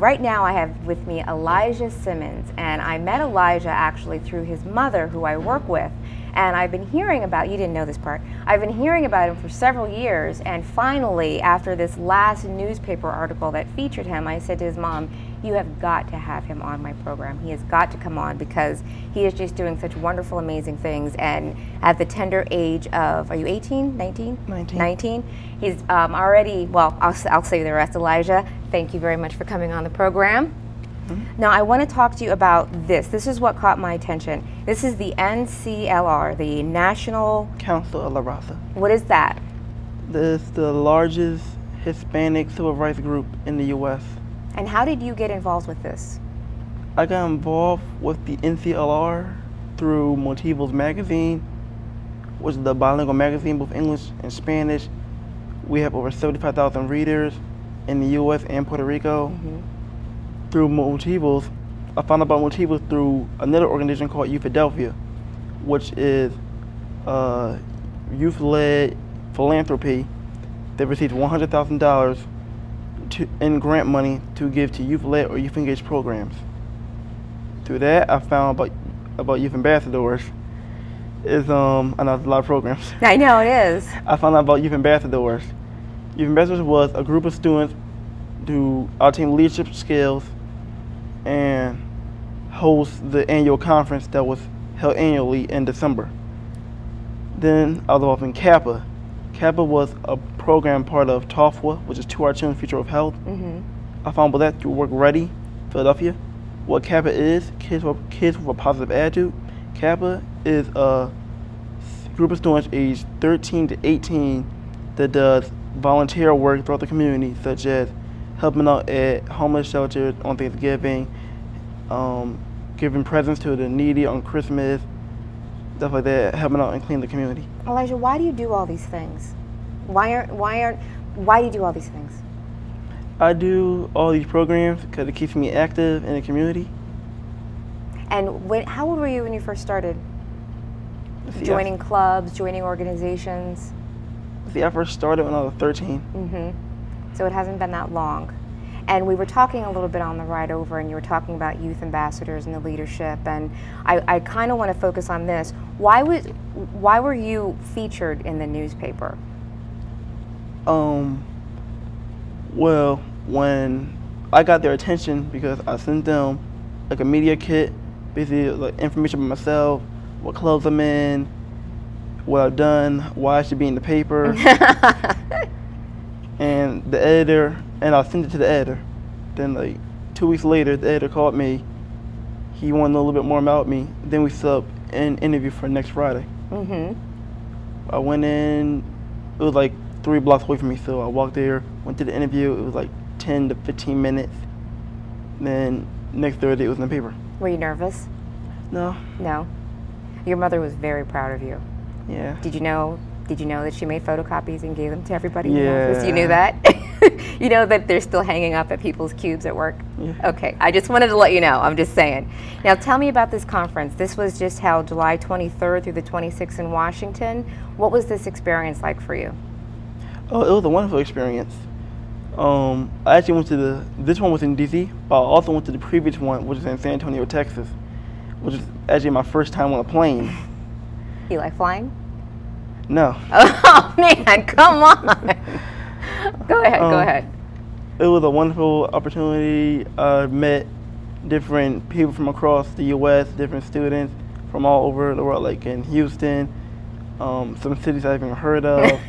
Right now I have with me Elijah Simmons, and I met Elijah actually through his mother, who I work with. And I've been hearing about, you didn't know this part, I've been hearing about him for several years, and finally, after this last newspaper article that featured him, I said to his mom, you have got to have him on my program. He has got to come on because he is just doing such wonderful, amazing things, and at the tender age of, are you 18, 19? 19. 19. He's already, well, I'll say the rest. Elijah, thank you very much for coming on the program. Now, I want to talk to you about this. This is what caught my attention. This is the NCLR, the National Council of La Raza. What is that? This is the largest Hispanic civil rights group in the U.S. And how did you get involved with this? I got involved with the NCLR through Motivos magazine, which is the bilingual magazine, both English and Spanish. We have over 75,000 readers in the U.S. and Puerto Rico. Through Motivos, I found out about Motivos through another organization called Philadelphia, which is youth-led philanthropy that receives $100,000 in grant money to give to youth-led or youth-engaged programs. Through that, I found about youth ambassadors. I know it's a lot of programs. I know it is. I found out about youth ambassadors. Youth ambassadors was a group of students who obtain leadership skills and host the annual conference that was held annually in December. Then I was involved in Kappa. Kappa was a program part of TOFWA, which is To Our Children's Future of Health. I found about that through Work Ready, Philadelphia. What Kappa is, kids with a positive attitude. Kappa is a group of students aged 13 to 18 that does volunteer work throughout the community, such as helping out at homeless shelters on Thanksgiving, giving presents to the needy on Christmas, stuff like that, helping out and clean the community. Elijah, why do you do all these things? Why do you do all these things? I do all these programs because it keeps me active in the community. And how old were you when you first started? Joining clubs, joining organizations? See, I first started when I was 13. So it hasn't been that long. And we were talking a little bit on the ride over, and you were talking about youth ambassadors and the leadership, and I kind of want to focus on this. Why were you featured in the newspaper? Well, when I got their attention because I sent them like a media kit, basically like information about myself, what clubs I'm in, what I've done, why I should be in the paper. And the editor, and I sent it to the editor. Then like 2 weeks later, the editor called me. He wanted to know a little bit more about me. Then we set up an interview for next Friday. I went in, it was like 3 blocks away from me, so I walked there, went to the interview. It was like 10 to 15 minutes. Then next Thursday, it was in the paper. Were you nervous? No. No? Your mother was very proud of you. Yeah. Did you know that she made photocopies and gave them to everybody in the Yeah. office? You knew that? You know that they're still hanging up at people's cubes at work? Yeah. Okay, I just wanted to let you know. I'm just saying. Now tell me about this conference. This was just held July 23rd through the 26th in Washington. What was this experience like for you? Oh, it was a wonderful experience. I actually went to this one was in DC, but I also went to the previous one, which is in San Antonio, Texas, which is actually my first time on a plane. You like flying? No. Oh man, come on. Go ahead. It was a wonderful opportunity. I met different people from across the U.S., different students from all over the world, like in Houston, some cities I've even heard of.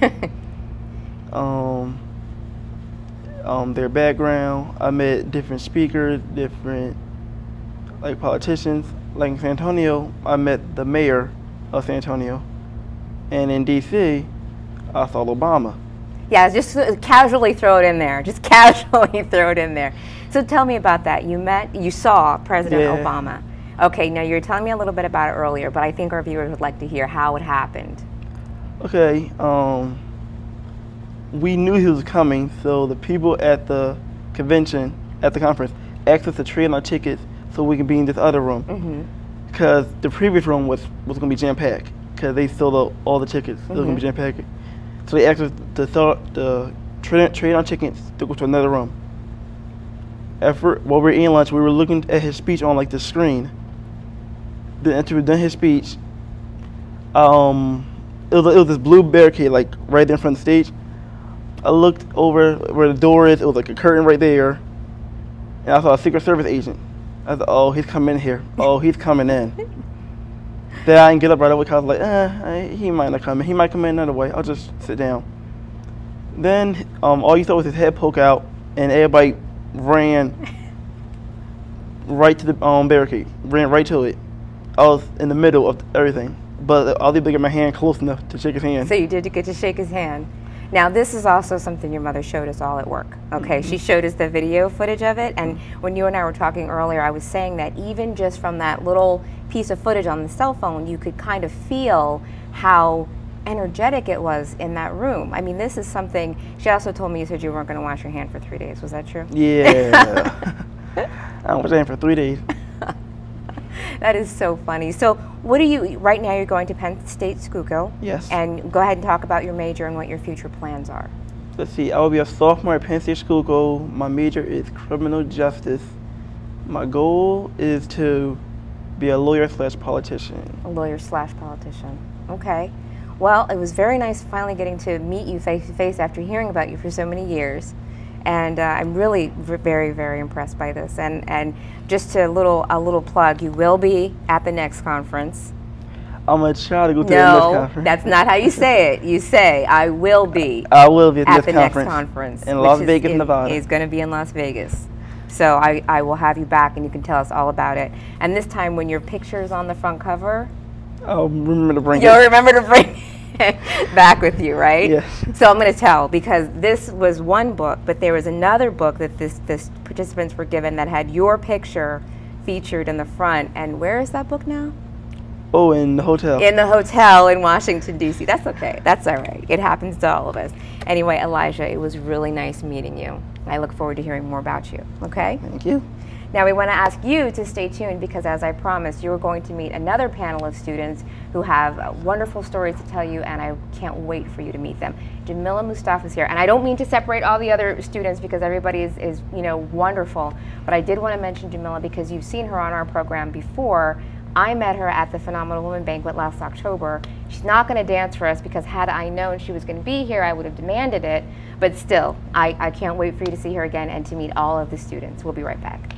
Their background. I met different speakers, different like politicians. Like in San Antonio, I met the mayor of San Antonio. And in DC, I saw Obama. Yeah, just casually throw it in there. Just casually throw it in there. So tell me about that. You saw President Obama. Okay, now you were telling me a little bit about it earlier, but I think our viewers would like to hear how it happened. Okay, we knew he was coming, so the people at the convention, at the conference, asked us to trade our tickets so we could be in this other room. Because the previous room was going to be jam-packed, because they sold out all the tickets. It was going to be jam-packed. So they asked us to trade our tickets to go to another room. while we were eating lunch, we were looking at his speech on like the screen. Then after we'd done his speech, it was this blue barricade like right there in front of the stage. I looked over where the door is. It was like a curtain right there, and I saw a Secret Service agent. I thought, oh, he's coming in here. Oh, he's coming in. Then I didn't get up right away because I was like, he might not come in. He might come in another way. I'll just sit down. Then all you saw was his head poke out, and everybody ran right to the barricade, ran right to it. I was in the middle of everything, but I was able to get my hand close enough to shake his hand. So you did get to shake his hand. Now, this is also something your mother showed us all at work, okay? She showed us the video footage of it, and when you and I were talking earlier, I was saying that even just from that little piece of footage on the cell phone, you could kind of feel how energetic it was in that room. I mean, this is something, she also told me you said you weren't going to wash your hand for 3 days. Was that true? Yeah. I was in for 3 days. That is so funny. So what are you, right now you're going to Penn State Schuylkill. Yes. And go ahead and talk about your major and what your future plans are. Let's see, I will be a sophomore at Penn State Schuylkill. My major is criminal justice. My goal is to be a lawyer/politician. A lawyer/politician. Okay. Well, it was very nice finally getting to meet you face to face after hearing about you for so many years. And I'm really very, very impressed by this. And just a little plug, you will be at the next conference. I'm going to try to go to the next conference. No, that's not how you say it. You say, I will be. I will be at the next conference. In Las Vegas, Nevada. It's going to be in Las Vegas. So I will have you back and you can tell us all about it. And this time when your picture is on the front cover, I'll remember to bring You'll remember to bring it back with you, right? Yes. So I'm going to tell, because this was one book, but there was another book that this participants were given that had your picture featured in the front. And where is that book now? Oh, in the hotel. In the hotel in Washington, D.C. That's okay. That's all right. It happens to all of us. Anyway, Elijah, it was really nice meeting you. I look forward to hearing more about you, okay? Thank you. Now we want to ask you to stay tuned because, as I promised, you're going to meet another panel of students who have wonderful stories to tell you, and I can't wait for you to meet them. Jamila Mustafa is here, and I don't mean to separate all the other students because everybody is wonderful, but I did want to mention Jamila because you've seen her on our program before. I met her at the Phenomenal Woman Banquet last October. She's not going to dance for us because had I known she was going to be here, I would have demanded it, but still, I can't wait for you to see her again and to meet all of the students. We'll be right back.